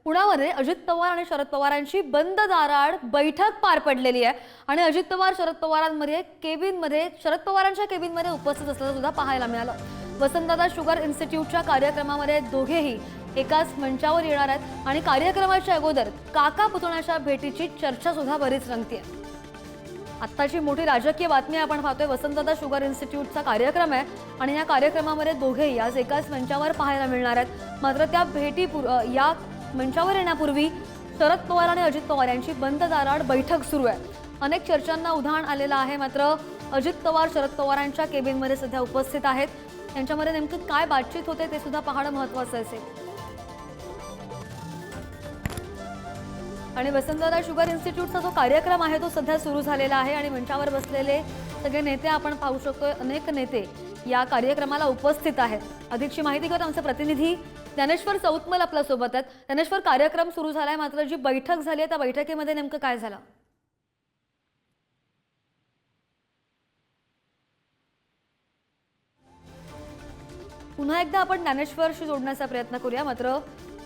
पुण्यामध्ये अजित पवार आणि शरद पवारांची बंद दाराआड बैठक पार पडलेली आहे आणि अजित पवार शरद पवारांमध्ये शरद पवारांच्या केबिनमध्ये उपस्थित असल्याचं सुद्धा पाहायला मिळालं। वसंतदादा शुगर इन्स्टिट्यूटच्या कार्यक्रमामध्ये दोघेही एकाच मंचावर येणार आहेत आणि कार्यक्रमाच्या अगोदर काका पुतण्याच्या भेटीची चर्चा सुद्धा बरीच रंगतीये। आत्ताची मोठी राजकीय बातमी आपण पाहतोय। वसंतदादा शुगर इन्स्टिट्यूटचा कार्यक्रम आहे आणि या कार्यक्रमामध्ये दोघेही आज एकाच मंचावर पाहायला मिळणार आहेत। मात्र त्या या मंचावर येण्यापूर्वी शरद पवार आणि अजित पवार यांची बंद दाराआड बैठक सुरू आहे। अनेक चर्चांना उधाण आलेलं आहे। मात्र अजित पवार शरद पवारांच्या केबिनमध्ये सध्या उपस्थित आहेत। त्यांच्यामध्ये नेमकं काय बातचीत होते ते सुद्धा पाहणं महत्त्वाचं असेल। आणि वसंतदादा शुगर इन्स्टिट्यूटचा जो कार्यक्रम आहे तो सध्या सुरू झालेला आहे आणि मंचावर बसलेले सगळे नेते आपण पाहू शकतोय। अनेक नेते या कार्यक्रमाला उपस्थित आहेत। अधिकची माहिती घेऊन आमचे प्रतिनिधी ज्ञानेश्वर चौतमल आपल्या सोबत आहेत। ज्ञानेश्वर, कार्यक्रम सुरू झालाय, मात्र जी बैठक झाली आहे त्या बैठकीमध्ये नेमकं काय झालं? पुन्हा एकदा आपण ज्ञानेश्वरशी जोडण्याचा प्रयत्न करूया। मात्र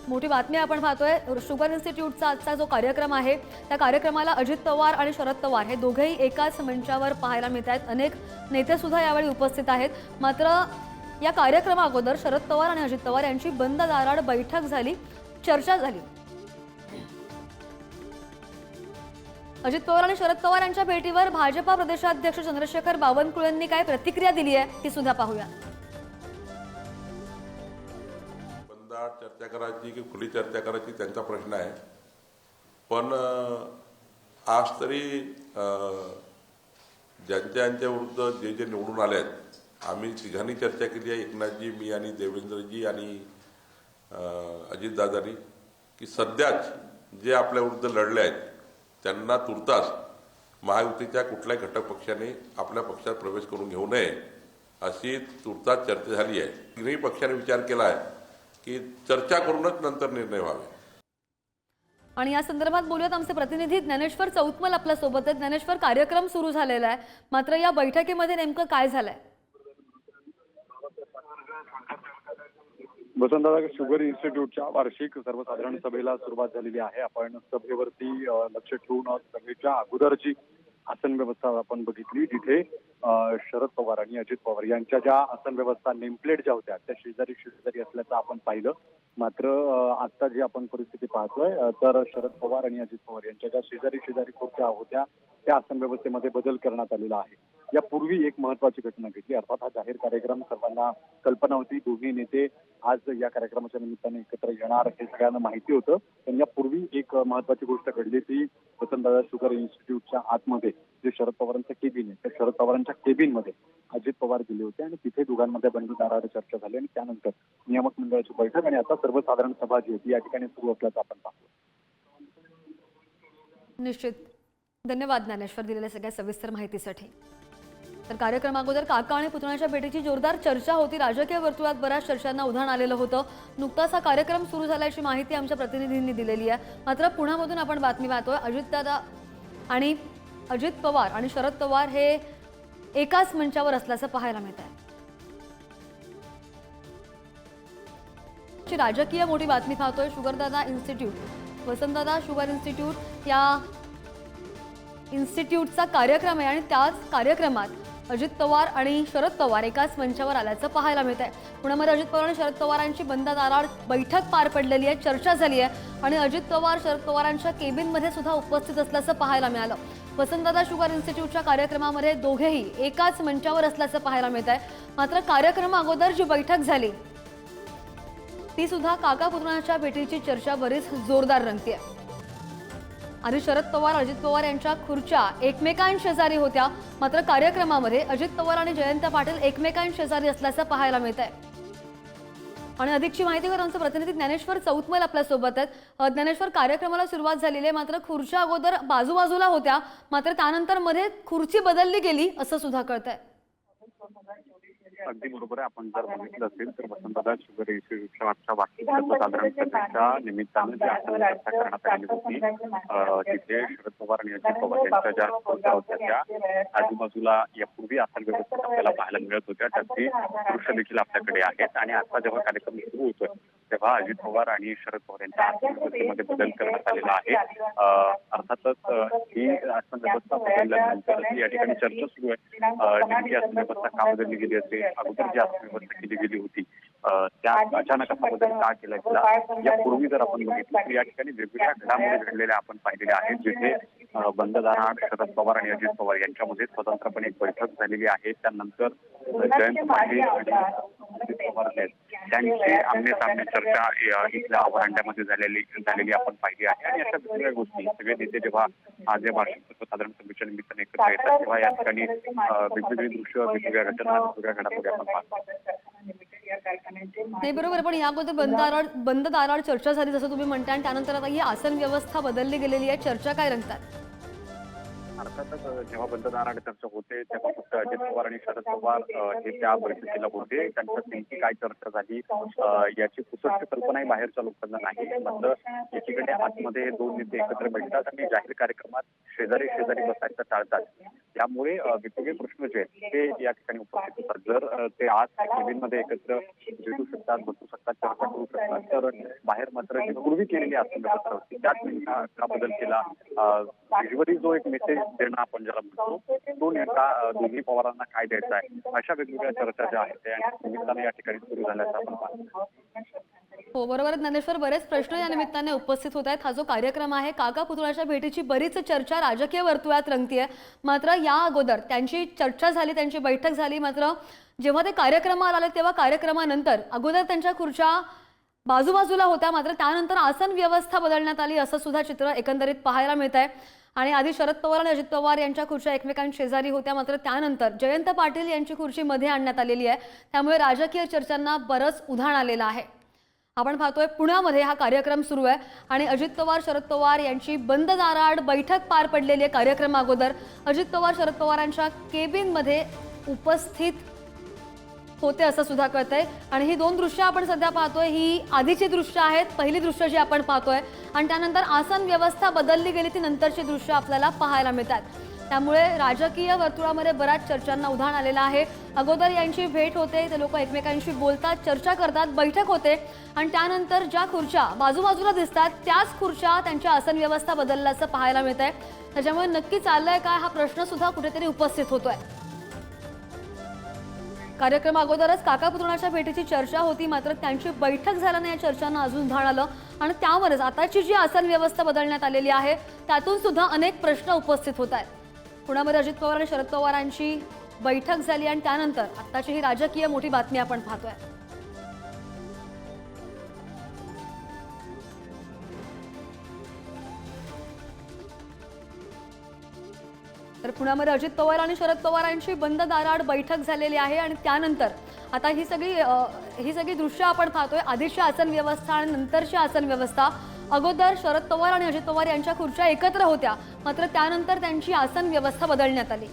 मोठी बातमी आपण पाहतोय, शुगर इन्स्टिट्यूटचा आजचा जो कार्यक्रम आहे त्या कार्यक्रमाला अजित पवार आणि शरद पवार हे दोघेही एकाच मंचावर पाहायला मिळत आहेत। अनेक नेते सुद्धा यावेळी उपस्थित आहेत। मात्र या कार्यक्रमा अगोदर शरद पवार आणि अजित पवार यांची बंद दाराआड बैठक झाली, चर्चा झाली। अजित पवार आणि शरद पवार यांच्या भेटीवर भाजपा प्रदेशाध्यक्ष चंद्रशेखर बावनकुळेंनी काय प्रतिक्रिया दिली आहे ती सुद्धा पाहूया। चर्चा करायची की खुली चर्चा करायची त्यांचा प्रश्न आहे, पण आज तरी ज्यांच्या विरुद्ध जे निवडून आले आहेत आम्ही तिघांनी चर्चा केली आहे, एकनाथजी, मी आणि देवेंद्रजी आणि अजितदादांनी, की सध्याच जे आपल्या विरुद्ध लढले आहेत त्यांना तुर्तास महायुतीच्या कुठल्याही घटक पक्षाने आपल्या पक्षात प्रवेश करून घेऊ नये अशी तुर्तास चर्चा झाली आहे। तिन्ही पक्षाने विचार केला आहे की चर्चा करूनच नंतर निर्णय व्हावे। आणि या संदर्भात बोलूयात आमचे प्रतिनिधी ज्ञानेश्वर चौतमल आपल्या सोबत आहेत। ज्ञानेश्वर, कार्यक्रम सुरू झालेला आहे, मात्र या बैठकीमध्ये नेमकं काय झालंय? वसंतदादा शुगर इन्स्टिट्यूटच्या वार्षिक सर्वसाधारण सभेला सुरुवात झालेली आहे। आपण सभेवरती लक्ष ठेवून सभेच्या अगोदरची आसन व्यवस्था आपण बघितली, जिथे शरद पवार आणि अजित पवार यांच्या ज्या आसन व्यवस्था नेमप्लेट ज्या होत्या त्या शेजारी असल्याचं आपण पाहिलं। मात्र आता जी आपण परिस्थिती पाहतोय तर शरद पवार आणि अजित पवार यांच्या ज्या शेजारी खुर्च्या होत्या त्या आसन व्यवस्थेमध्ये बदल करण्यात आलेला आहे। यापूर्वी एक महत्वाची घटना घडली, अर्थात हा जाहीर कार्यक्रम सर्वांना कल्पना होती, दोन्ही नेते आज या कार्यक्रमाच्या निमित्ताने एकत्र येणार हे सगळ्यांना माहिती होतं। पण यापूर्वी एक महत्वाची गोष्ट घडली ती वसंतदादा शुगर इन्स्टिट्यूटच्या आतमध्ये जे शरद पवारांचं केबिन आहे त्या शरद पवारांच्या केबिनमध्ये अजित पवार गेले होते आणि तिथे दोघांमध्ये बंद दाराआड चर्चा झाली आणि त्यानंतर नियामक मंडळाची बैठक आणि आता सर्वसाधारण सभा जी होती या ठिकाणी सुरू असल्याचं आपण पाहतो। निश्चित, धन्यवाद ज्ञानेश्वर दिलेल्या सगळ्या सविस्तर माहितीसाठी। तर कार्यक्रमाअगोदर काका आणि पुतण्याच्या भेटीची जोरदार चर्चा होती। राजकीय वर्तुळात बऱ्याच चर्चांना उधाण आलेलं होतं। नुकताच हा कार्यक्रम सुरू झाल्याची माहिती आमच्या प्रतिनिधींनी दिलेली आहे। मात्र पुण्यामधून आपण बातमी पाहतोय, अजितदादा आणि अजित पवार आणि शरद पवार हे एकाच मंचावर असल्याचं पाहायला मिळत आहे। राजकीय मोठी बातमी पाहतोय, शुगरदादा इन्स्टिट्यूट, वसंतदादा शुगर इन्स्टिट्यूट या इन्स्टिट्यूटचा कार्यक्रम आहे आणि त्याच कार्यक्रमात अजित पवार आणि शरद पवार एकाच मंचावर आल्याचं पाहायला मिळत आहे। पुण्यामध्ये अजित पवार आणि शरद पवारांची बंद दाराआड बैठक पार पडलेली आहे, चर्चा झाली आहे आणि अजित पवार शरद पवारांच्या केबिनमध्ये सुद्धा उपस्थित असल्याचं पाहायला मिळालं। वसंतदादा शुगर इन्स्टिट्यूटच्या कार्यक्रमामध्ये दोघेही एकाच मंचावर असल्याचं पाहायला मिळत आहे। मात्र कार्यक्रमा अगोदर जी बैठक झाली ती सुद्धा काका पुतण्याच्या भेटीची चर्चा बरीच जोरदार रंगतीये। आणि शरद पवार अजित पवार यांच्या खुर्च्या एकमेकांशेजारी होत्या, मात्र कार्यक्रमामध्ये अजित पवार आणि जयंत पाटील एकमेकांशेजारी असल्याचं पाहायला मिळत आहे। आणि अधिकची माहिती घेऊन आमचे प्रतिनिधी ज्ञानेश्वर चौतमल आपल्या सोबत आहेत। ज्ञानेश्वर, कार्यक्रमाला सुरुवात झालेली आहे, मात्र खुर्च्या अगोदर बाजूबाजूला होत्या, मात्र त्यानंतर मध्ये खुर्ची बदलली गेली असं सुद्धा कळतंय। अगदी बरोबर आहे। आपण जर बघितलं असेल तर वसंतदादा शुगर इन्स्टिट्यूटच्या मागच्या वार्षिक सर्वसाधारण सभेच्या निमित्तानं जी आसन व्यवस्था करण्यात आली होती तिथे शरद पवार आणि अजित पवार यांच्या ज्या खुर्च्या होत्या त्या आजूबाजूला यापूर्वी आसन व्यवस्थेत आपल्याला पाहायला मिळत होत्या, त्याची दृश्य देखील आपल्याकडे आहेत। आणि आता जेव्हा कार्यक्रम सुरू होतोय तेव्हा अजित पवार आणि शरद पवार यांच्या आसन व्यवस्थेमध्ये बदल करण्यात आलेला आहे. अर्थातच ही आसन व्यवस्था बदलल्यानंतर या ठिकाणी चर्चा सुरू आहे. नेमकी आसन व्यवस्था का बदलली गेली असेल, अगोदर जी आसन व्यवस्था केली गेली होती त्या अचानक असा बदल का केला गेला, यापूर्वी जर आपण बघितलं तर या ठिकाणी वेगवेगळ्या घडामोडी घडलेल्या आपण पाहिलेल्या आहेत, जिथे बंद दाराआड शरद पवार आणि अजित पवार यांच्यामध्ये स्वतंत्रपणे एक बैठक झालेली आहे. त्यानंतर जयंत पाटील आणि अजित पवार त्यांची आमने सामने चर्चा इथल्या व्हरांड्यामध्ये झालेली आपण पाहिली आहे. आणि अशा वेगवेगळ्या गोष्टी सगळे नेते जेव्हा आज या वार्षिक सर्वसाधारण सभेच्या निमित्ताने एकत्र येतात तेव्हा या ठिकाणी वेगवेगळी दृश्य, वेगवेगळ्या घटना, वेगवेगळ्या घडामोडी आपण पाहतो. नाही बरोबर, पण या अगोदर बंद दाराआड चर्चा झाली जसं तुम्ही म्हणता, आणि त्यानंतर आता ही आसन व्यवस्था बदलली गेलेली आहे. चर्चा काय रंगतात? अर्थातच जेव्हा बंद दाराआड चर्चा होते तेव्हा फक्त अजित पवार आणि शरद पवार हे त्या बैठकीला होते. त्यांच्यात नेमकी काय चर्चा झाली याची पुसट कल्पनाही बाहेरच्या लोकांना नाही. मात्र एकीकडे आतमध्ये दोन नेते एकत्र भेटतात आणि जाहीर कार्यक्रमात शेजारी बसायचं टाळतात. त्यामुळे वेगवेगळे प्रश्न जे आहेत ते या ठिकाणी उपस्थित होतात. जर ते आज केबिनमध्ये एकत्र भेटू शकतात, बसू शकतात, चर्चा करू शकतात, तर बाहेर मात्र जी पूर्वी केलेली आसन व्यवस्था होती त्यात का बदल केला, विजवरी जो एक मेसेज देणं आपण ज्याला म्हणतो तो नेमका दोन्ही पवारांना काय द्यायचा आहे, अशा वेगवेगळ्या चर्चा ज्या आहेत त्या निमित्ताने या ठिकाणी सुरू झाल्याचं आपण पाहतो. हो बरोबर ज्ञानेश्वर, बरेच प्रश्न या निमित्ताने उपस्थित होत आहेत. हा जो कार्यक्रम आहे काका पुतळ्याच्या भेटीची बरीच चर्चा राजकीय वर्तुळात रंगतीये. मात्र या अगोदर त्यांची चर्चा झाली, त्यांची बैठक झाली, मात्र जेव्हा ते कार्यक्रमाला आले तेव्हा कार्यक्रमानंतर अगोदर त्यांच्या खुर्च्या बाजूबाजूला होत्या, मात्र त्यानंतर आसन व्यवस्था बदलण्यात आली असं सुद्धा चित्र एकंदरीत पाहायला मिळत आहे. आणि आधी शरद पवार आणि अजित पवार यांच्या खुर्च्या एकमेकांशेजारी होत्या, मात्र त्यानंतर जयंत पाटील यांची खुर्ची मध्ये आणण्यात आलेली आहे. त्यामुळे राजकीय चर्चांना बरंच उधाण आलेलं आहे. आपण पाहतोय पुण्यामध्ये हा कार्यक्रम सुरू आहे आणि अजित पवार शरद पवार यांची बंद दाराआड बैठक पार पडलेली आहे. कार्यक्रमा अगोदर अजित पवार शरद पवारांच्या केबिनमध्ये उपस्थित होते असं सुद्धा कळतंय. आणि ही दोन दृश्य आपण सध्या पाहतोय, ही आधीची दृश्य आहेत, पहिली दृश्य जी आपण पाहतोय, आणि त्यानंतर आसन व्यवस्था बदलली गेली ती नंतरची दृश्य आपल्याला पाहायला मिळतात. त्यामुळे राजकीय वर्तुळामध्ये बऱ्याच चर्चांना उधाण आलेलं आहे. अगोदर यांची भेट होते, ते लोक एकमेकांशी बोलतात, चर्चा करतात, बैठक होते, आणि त्यानंतर ज्या खुर्च्या बाजूबाजूला दिसतात त्याच खुर्च्या त्यांच्या आसन व्यवस्था बदलल्याचं पाहायला मिळत आहे. त्याच्यामुळे नक्की चाललंय काय हा प्रश्न सुद्धा कुठेतरी उपस्थित होतोय. कार्यक्रम अगोदरच काका पुतळ्याच्या भेटीची चर्चा होती, मात्र त्यांची बैठक झाल्याने या चर्चांना अजून धाण आलं. आणि त्यावरच आताची जी आसन व्यवस्था बदलण्यात आलेली आहे त्यातून सुद्धा अनेक प्रश्न उपस्थित होत आहेत. पुण्यामध्ये अजित पवार आणि शरद पवारांची बैठक झाली आणि त्यानंतर आताची ही राजकीय मोठी बातमी आपण पाहतोय. तर पुण्यामध्ये अजित पवार आणि शरद पवारांची बंद दाराआड बैठक झालेली आहे आणि त्यानंतर आता ही सगळी दृश्य आपण पाहतोय. आधीची आसन व्यवस्था आणि नंतरची आसन व्यवस्था. अगोदर शरद पवार आणि अजित पवार यांच्या खुर्च्या एकत्र होत्या, मात्र त्यानंतर त्यांची आसन व्यवस्था बदलण्यात आली.